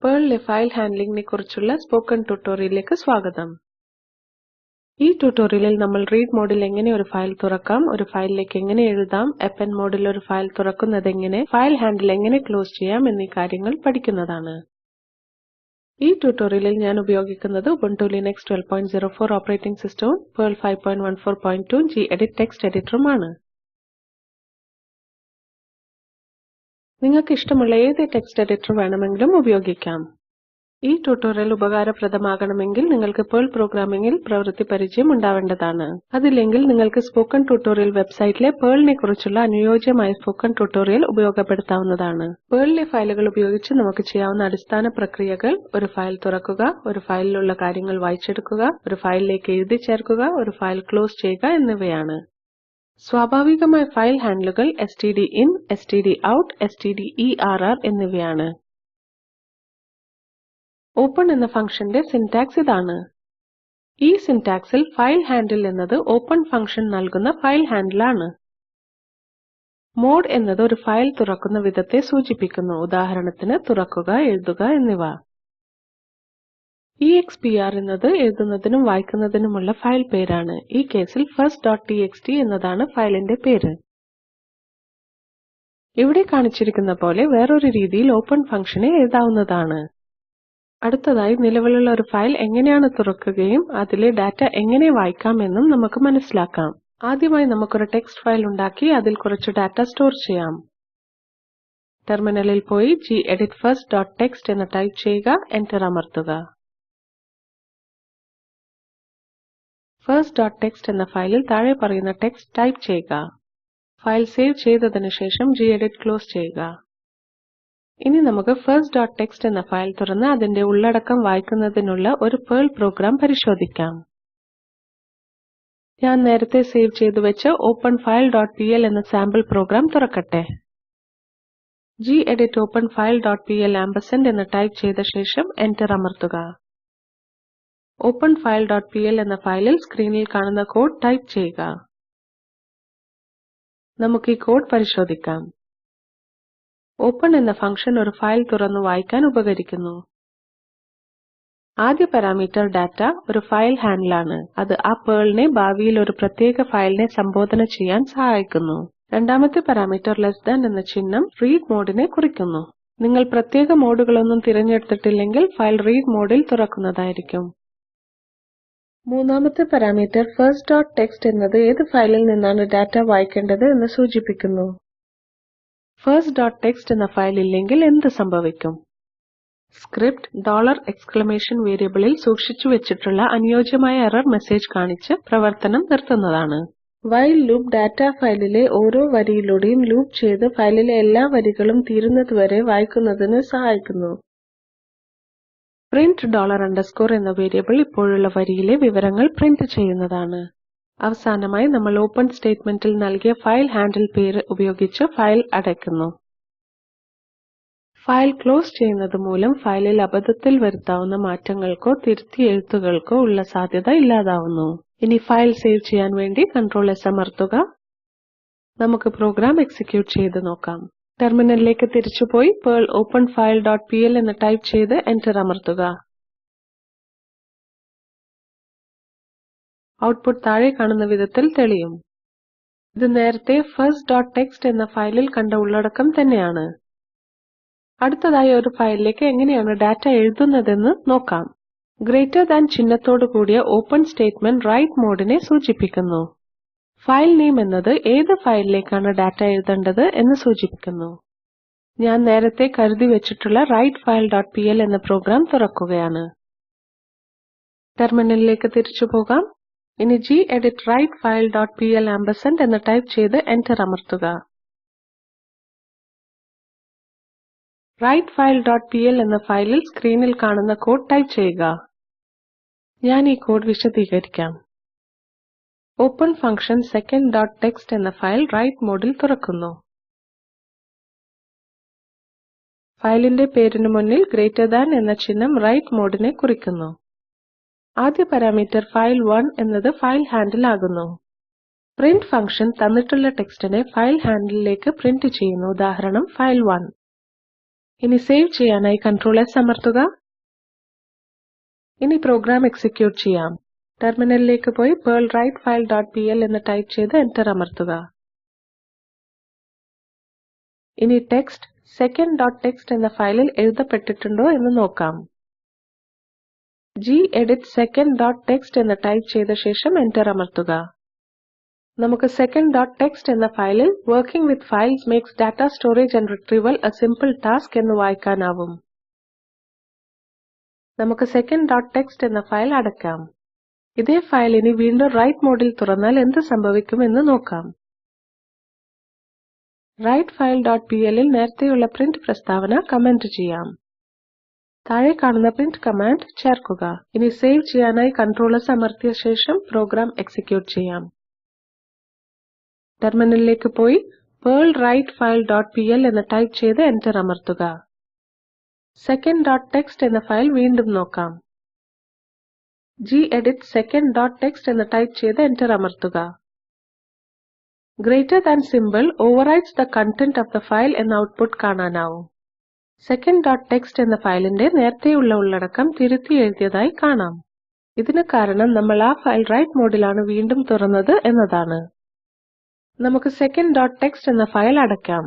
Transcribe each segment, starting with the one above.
Perl file handling ne kurichulla spoken tutorial like swagatham. Ee tutorial nammal read mode il engane oru file thurakam, oru file like engane ezhudam, append mode il oru file thurakkunnathu engane, file handle engane close cheyam enni karyangal padikkunnathaanu. Ee tutorial il njan upayogikkunnathu Ubuntu Linux 12.04 operating system, Perl 5.14.2 gedit text editor aanu. നിങ്ങൾക്ക് ഇഷ്ടമുള്ള ഏത് text editor വേണമെങ്കിലും ഉപയോഗിക്കാം. ഈ tutorial ഉപകാരപ്രദമാകണമെങ്കിൽ നിങ്ങൾക്ക് Perl പ്രോഗ്രാമിംഗിൽ പ്രവൃത്തി പരിചയം ഉണ്ടാവേണ്ടതാണ്. അതില്ലെങ്കിൽ നിങ്ങൾക്ക് സ്പോക്കൻ ട്യൂട്ടോറിയൽ വെബ്സൈറ്റിലെ Perlനെ കുറിച്ചുള്ള അനുയോജ്യമായ സ്പോക്കൻ ട്യൂട്ടോറിയൽ ഉപയോഗപ്പെടുത്താവുന്നതാണ്. Perlലെ ഫയലുകൾ ഉപയോഗിച്ച് നമുക്ക് ചെയ്യാവുന്ന അടിസ്ഥാന പ്രക്രിയകൾ ഒരു ഫയൽ തുറക്കുക, ഒരു ഫയലിലുള്ള കാര്യങ്ങൾ വായിച്ചെടുക്കുക, ഒരു ഫയലിലേക്ക് എഴുതി ചേർക്കുക, ഒരു ഫയൽ ക്ലോസ് ചെയ്യുക എന്നിവയാണ്. സ്വാഭാവികമായ ഫയൽ ഹാൻഡിലുകൾ stdin, stdout, stderr എന്നിവയാണ്. ഓപ്പൺ എന്ന ഫംഗ്ഷന്റെ സിന്റാക്സ് ഇതാണ്. ഈ സിന്റാക്സിൽ ഫയൽ ഹാൻഡിൽ എന്നത് ഓപ്പൺ ഫംഗ്ഷൻ നൽകുന്ന ഫയൽ ഹാൻഡിൽ ആണ്. മോഡ് എന്നത് ഒരു ഫയൽ തുറക്കുന്ന വിധത്തെ സൂചിപ്പിക്കുന്നു. ഉദാഹരണത്തിന് തുറക്കുക, എഴുതുക എന്നിവ. expr എന്നത് എഴുതുന്നതിനും വായിക്കുന്നതിനുമുള്ള ഫയൽ പേരാണ്. ഈ കേസിൽ first.txt എന്നതാണ് ഫയലിന്റെ പേര്. ഇവിടെ കാണിച്ചിരിക്കുന്ന പോലെ വേറൊരു രീതിയിൽ ഓപ്പൺ ഫംഗ്ഷനെ എഴുതാവുന്നതാണ്. അടുത്തതായി നിലവിലുള്ള ഒരു ഫയൽ എങ്ങനെയാണ് തുറക്കുകയും അതിലെ ഡാറ്റ എങ്ങനെ വായിക്കാമെന്നും നമുക്ക് മനസ്സിലാക്കാം. ആദ്യമായി നമുക്കൊരു ടെക്സ്റ്റ് ഫയൽ ഉണ്ടാക്കി അതിൽ കുറച്ച് ഡാറ്റ സ്റ്റോർ ചെയ്യാം. ടെർമിനലിൽ പോയി gedit first.txt എന്ന് ടൈപ്പ് ചെയ്യുക, എന്റർ അമർത്തുക. first.txt എന്ന ഫയലിൽ താഴെ പറയുന്ന ടെക്സ്റ്റ് ടൈപ്പ് ചെയ്യുക. ഫയൽ സേവ് ചെയ്തതിനു ശേഷം gedit ക്ലോസ് ചെയ്യുക. ഇനി നമുക്ക് first.txt എന്ന ഫയൽ തുറന്ന് അതിന്റെ ഉള്ളടക്കം വായിക്കുന്നതിനുള്ള ഒരു Perl പ്രോഗ്രാം പരിശോധിക്കാം. ഞാൻ നേരത്തെ സേവ് ചെയ്തു വെച്ച openfile.pl എന്ന സാമ്പിൾ പ്രോഗ്രാം തുറക്കട്ടെ. gedit openfile.pl ആമ്പർസാൻഡ് എന്ന് ടൈപ്പ് ചെയ്ത ശേഷം എന്റർ അമർത്തുക. openfile.pl എന്ന ഫയലിൽ സ്ക്രീനിൽ കാണുന്ന കോഡ് ടൈപ്പ് ചെയ്യുക. നമുക്ക് ഈ കോഡ് പരിശോധിക്കാം. ഓപ്പൺ എന്ന ഫംഗ്ഷൻ ഒരു ഫയൽ തുറന്നു വായിക്കാൻ ഉപകരിക്കുന്നു. ആദ്യ പാരാമീറ്റർ ഡാറ്റ ഒരു ഫയൽ ഹാൻഡിൽ ആണ്. അത് ആ Perlനെ ഭാവിയിൽ ഒരു പ്രത്യേക ഫയലിനെ സംബോധന ചെയ്യാൻ സഹായിക്കുന്നു. രണ്ടാമത്തെ പാരാമീറ്റർ ലെസ് താൻ എന്ന ചിഹ്നം റീഡ് മോഡിനെ കുറിക്കുന്നു. നിങ്ങൾ പ്രത്യേക മോഡുകളൊന്നും തിരഞ്ഞെടുത്തിട്ടില്ലെങ്കിൽ ഫയൽ റീഡ് മോഡിൽ തുറക്കുന്നതായിരിക്കും. മൂന്നാമത്തെ പാരാമീറ്റർ first.txt എന്നത് ഏത് ഫയലിൽ നിന്നാണ് ഡാറ്റ വായിക്കേണ്ടത് എന്ന് സൂചിപ്പിക്കുന്നു. first.txt എന്ന ഫയൽ ഇല്ലെങ്കിൽ എന്ത് സംഭവിക്കും? സ്ക്രിപ്റ്റ് വേരിയബിളിൽ സൂക്ഷിച്ചു വെച്ചിട്ടുള്ള അനുയോജ്യമായ എറർ മെസ്സേജ് കാണിച്ച് പ്രവർത്തനം നിർത്തുന്നതാണ്. while ലൂപ്പ് ഡാറ്റ ഫയലിലെ ഓരോ വരിയിലൂടെയും ലൂപ്പ് ചെയ്ത് ഫയലിലെ എല്ലാ വരികളും തീരുന്നതുവരെ വായിക്കുന്നതിന് സഹായിക്കുന്നു. print $_ എന്ന വേരിയബിൾ ഇപ്പോഴുള്ള വരിയിലെ വിവരങ്ങൾ പ്രിന്റ് ചെയ്യുന്നതാണ്. അവസാനമായി നമ്മൾ ഓപ്പൻ സ്റ്റേറ്റ്മെന്റിൽ നൽകിയ ഫയൽ ഹാൻഡിൽ പേര് ഉപയോഗിച്ച് ഫയൽ അടയ്ക്കുന്നു. ഫയൽ ക്ലോസ് ചെയ്യുന്നത് മൂലം ഫയലിൽ അബദ്ധത്തിൽ വരുത്താവുന്ന മാറ്റങ്ങൾക്കോ തിരുത്തിയ എഴുത്തുകൾക്കോ ഉള്ള സാധ്യത ഇല്ലാതാവുന്നു. ഇനി ഫയൽ സേവ് ചെയ്യാൻ വേണ്ടി Ctrl+S അമർത്തുക. നമുക്ക് പ്രോഗ്രാം എക്സിക്യൂട്ട് ചെയ്ത് നോക്കാം. ടെർമിനലിലേക്ക് തിരിച്ചുപോയി Perl openfile.pl എന്ന് ടൈപ്പ് ചെയ്ത് എന്റർ അമർത്തുക. ഔട്ട്പുട്ട് താഴെ കാണുന്ന വിധത്തിൽ തെളിയും. ഇത് നേരത്തെ first.txt എന്ന ഫയലിൽ കണ്ട ഉള്ളടക്കം തന്നെയാണ്. അടുത്തതായി ഒരു ഫയലിലേക്ക് എങ്ങനെയാണ് ഡാറ്റ എഴുതുന്നതെന്ന് നോക്കാം. ഗ്രേറ്റർ താൻ ചിഹ്നത്തോടു കൂടിയ ഓപ്പൺ സ്റ്റേറ്റ്മെന്റ് റൈറ്റ് മോഡിനെ സൂചിപ്പിക്കുന്നു. ഫയൽ നെയിം എന്നത് ഏത് ഫയലിലേക്കാണ് ഡാറ്റ എഴുതേണ്ടത് എന്ന് സൂചിപ്പിക്കുന്നു. ഞാൻ നേരത്തെ കരുതി വെച്ചിട്ടുള്ള writefile.pl എന്ന പ്രോഗ്രാം തുറക്കുകയാണ്. ടെർമിനലിലേക്ക് തിരിച്ചു പോകാം. ഇനി gedit writefile.pl ആമ്പർസാൻഡ് എന്ന് ടൈപ്പ് ചെയ്ത് എന്റർ അമർത്തുക. writefile.pl എന്ന ഫയലിൽ സ്ക്രീനിൽ കാണുന്ന കോഡ് ടൈപ്പ് ചെയ്യുക. ഞാൻ ഈ കോഡ് വിശദീകരിക്കാം. ഓപ്പൺ ഫംഗ്ഷൻ second.txt എന്ന ഫയൽ റൈറ്റ് മോഡിൽ തുറക്കുന്നു. ഫയലിന്റെ പേരിന് മുന്നിൽ ഗ്രേറ്റർ താൻ എന്ന ചിഹ്നം റൈറ്റ് മോഡിനെ കുറിക്കുന്നു. ആദ്യ പാരാമീറ്റർ file1 എന്നത് ഫയൽ ഹാൻഡിൽ ആകുന്നു. പ്രിന്റ് ഫംഗ്ഷൻ തന്നിട്ടുള്ള ടെക്സ്റ്റിനെ ഫയൽ ഹാൻഡിലിലേക്ക് പ്രിന്റ് ചെയ്യുന്നു. ഉദാഹരണം file1. ഇനി സേവ് ചെയ്യാനായി Ctrl S അമർത്തുക. ഇനി പ്രോഗ്രാം എക്സിക്യൂട്ട് ചെയ്യാം. ടെർമിനലിലേക്ക് പോയി perl writefile.pl എന്ന് ടൈപ്പ് ചെയ്ത് എന്റർ അമർത്തുക. ഇനി ടെക്സ്റ്റ് second.txt എന്ന ഫയലിൽ എഴുതപ്പെട്ടിട്ടുണ്ടോ എന്ന് നോക്കാം. gedit second.txt എന്ന് ടൈപ്പ് ചെയ്ത ശേഷം എന്റർ അമർത്തുക. നമുക്ക് second.txt എന്ന ഫയലിൽ working with files makes data storage and retrieval a simple task എന്ന് വായിക്കാനാവും. നമുക്ക് second.txt എന്ന ഫയൽ അടയ്ക്കാം. ഇതേ ഫയൽ ഇനി വീണ്ടും റൈറ്റ് മോഡിൽ തുറന്നാൽ എന്ത് സംഭവിക്കും എന്ന് നോക്കാം. writefile.pl ൽ നേരത്തെയുള്ള പ്രിന്റ് പ്രസ്താവന കമന്റ് ചെയ്യാം. താഴെ കാണുന്ന പ്രിന്റ് കമാൻഡ് ചേർക്കുക. ഇനി സേവ് ചെയ്യാനായി Ctrl S അമർത്തിയ ശേഷം പ്രോഗ്രാം എക്സിക്യൂട്ട് ചെയ്യാം. ടെർമിനലിലേക്ക് പോയി perl writefile.pl എന്ന് ടൈപ്പ് ചെയ്ത് എന്റർ അമർത്തുക. second.txt എന്ന ഫയൽ വീണ്ടും നോക്കാം. gedit second.txt എന്ന് ടൈപ്പ് ചെയ്ത് എന്റർ അമർത്തുക. greater than symbol overrides the content of the file എന്ന ഔട്ട്പുട്ട് കാണാനാവും. second.txt എന്ന ഫയലിന്റെ നേരത്തെയുള്ള ഉള്ളടക്കം തിരുത്തി എഴുതിയതായി കാണാം. ഇതിന് കാരണം നമ്മൾ ആ ഫയൽ റൈറ്റ് മോഡിലാണ് വീണ്ടും തുറന്നത് എന്നതാണ്. നമുക്ക് second.txt എന്ന ഫയൽ അടയ്ക്കാം.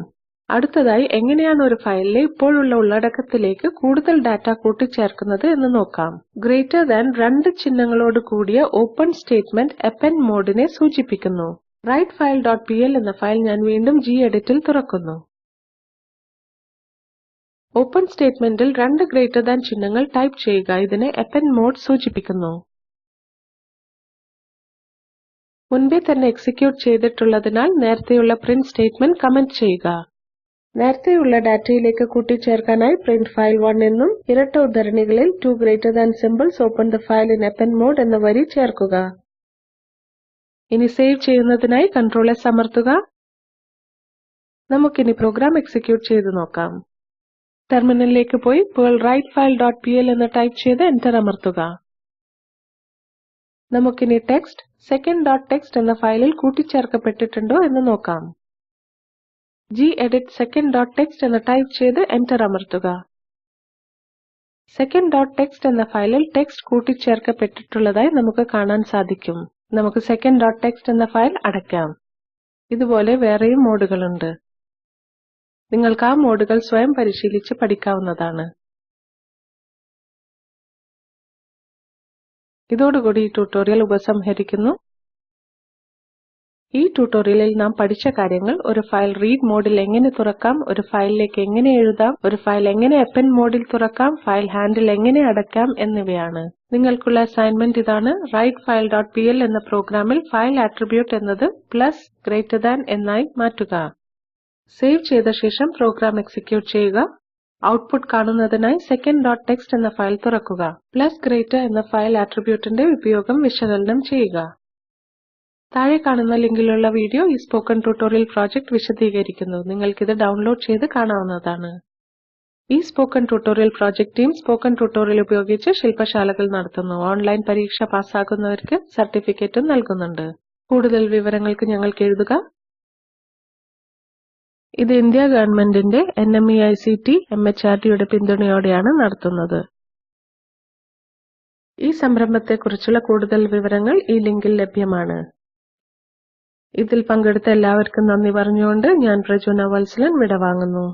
അടുത്തതായി എങ്ങനെയാണ് ഒരു ഫയലിലെ ഇപ്പോഴുള്ള ഉള്ളടക്കത്തിലേക്ക് കൂടുതൽ ഡാറ്റ കൂട്ടിച്ചേർക്കുന്നത് എന്ന് നോക്കാം. greater than രണ്ട് ചിഹ്നങ്ങളോട് കൂടിയ ഓപ്പൺ സ്റ്റേറ്റ്മെന്റ് append മോഡിനെ സൂചിപ്പിക്കുന്നു. writefile.pl എന്ന ഫയൽ ഞാൻ വീണ്ടും geditൽ തുറക്കുന്നു. ഓപ്പൺ സ്റ്റേറ്റ്മെന്റിൽ രണ്ട് greater than ചിഹ്നങ്ങൾ ടൈപ്പ് ചെയ്യുക. ഇതിനെ append മോഡ് സൂചിപ്പിക്കുന്നു. മുൻപേ തന്നെ എക്സിക്യൂട്ട് ചെയ്തിട്ടുള്ളതിനാൽ നേരത്തെയുള്ള പ്രിന്റ് സ്റ്റേറ്റ്മെന്റ് കമന്റ് ചെയ്യുക. നേരത്തെയുള്ള ഡാറ്റയിലേക്ക് കൂട്ടിച്ചേർക്കാനായി പ്രിന്റ് file1 എന്നും ഇരട്ട ഉദ്ധരണികളിൽ 2 greater than symbols open the file in append mode എന്ന വരി ചേർക്കുക. ഇനി സേവ് ചെയ്യുന്നതിനായി Ctrl S അമർത്തുക. നമുക്കിനി പ്രോഗ്രാം എക്സിക്യൂട്ട് ചെയ്ത് നോക്കാം. ടെർമിനലിലേക്ക് പോയി perl writefile.pl എന്ന് ടൈപ്പ് ചെയ്ത് എന്റർ അമർത്തുക. നമുക്കിനി ടെക്സ്റ്റ് second.txt എന്ന ഫയലിൽ കൂട്ടിച്ചേർക്കപ്പെട്ടിട്ടുണ്ടോ എന്ന് നോക്കാം. gedit second.txt എന്ന് ടൈപ്പ് ചെയ്ത് എന്റർ അമർത്തുക. second.txt എന്ന ഫയലിൽ ടെക്സ്റ്റ് കൂട്ടിച്ചേർക്കപ്പെട്ടിട്ടുള്ളതായി നമുക്ക് കാണാൻ സാധിക്കും. നമുക്ക് second.txt എന്ന ഫയൽ അടയ്ക്കാം. ഇതുപോലെ വേറെയും മോഡുകളുണ്ട്. നിങ്ങൾക്ക് ആ മോഡുകൾ സ്വയം പരിശീലിച്ച് പഠിക്കാവുന്നതാണ്. ഇതോടുകൂടി ഈ ട്യൂട്ടോറിയൽ ഉപസംഹരിക്കുന്നു. ഈ ട്യൂട്ടോറിയലിൽ നാം പഠിച്ച കാര്യങ്ങൾ ഒരു ഫയൽ റീഡ് മോഡിൽ എങ്ങനെ തുറക്കാം, ഒരു ഫയലിലേക്ക് എങ്ങനെ എഴുതാം, ഒരു ഫയൽ എങ്ങനെ append മോഡിൽ തുറക്കാം, ഫയൽ ഹാൻഡിൽ എങ്ങനെ അടയ്ക്കാം എന്നിവയാണ്. നിങ്ങൾക്കുള്ള അസൈൻമെന്റ് ഇതാണ്. writefile.pl എന്ന പ്രോഗ്രാമിൽ ഫയൽ ആട്രിബ്യൂട്ട് എന്നത് greater than എന്നായി മാറ്റുക. സേവ് ചെയ്ത ശേഷം പ്രോഗ്രാം എക്സിക്യൂട്ട് ചെയ്യുക. ഔട്ട്പുട്ട് കാണുന്നതിനായി second.txt എന്ന ഫയൽ തുറക്കുക. greater എന്ന ഫയൽ ആട്രിബ്യൂട്ടിന്റെ ഉപയോഗം വിശകലനം ചെയ്യുക. താഴെ കാണുന്ന ലിങ്കിലുള്ള വീഡിയോ ഈ സ്പോക്കൻ ട്യൂട്ടോറിയൽ പ്രോജക്റ്റ് വിശദീകരിക്കുന്നു. നിങ്ങൾക്കിത് ഡൗൺലോഡ് ചെയ്ത് കാണാവുന്നതാണ്. ഈ spoken tutorial project team spoken tutorial ഉപയോഗിച്ച് ശില്പശാലകൾ നടത്തുന്നു. ഓൺലൈൻ പരീക്ഷ പാസ്സാകുന്നവർക്ക് സർട്ടിഫിക്കറ്റും നൽകുന്നുണ്ട്. കൂടുതൽ വിവരങ്ങൾക്ക് ഞങ്ങൾക്ക് എഴുതുക. ഇത് ഇന്ത്യ ഗവൺമെന്റിന്റെ NMEICT MHRDയുടെ പിന്തുണയോടെയാണ് നടത്തുന്നത്. ഈ സംരംഭത്തെക്കുറിച്ചുള്ള കൂടുതൽ വിവരങ്ങൾ ഈ ലിങ്കിൽ ലഭ്യമാണ്. ഇതിൽ പങ്കെടുത്ത എല്ലാവർക്കും നന്ദി പറഞ്ഞുകൊണ്ട് ഞാൻ പ്രജുന വത്സലൻ വിടവാങ്ങുന്നു.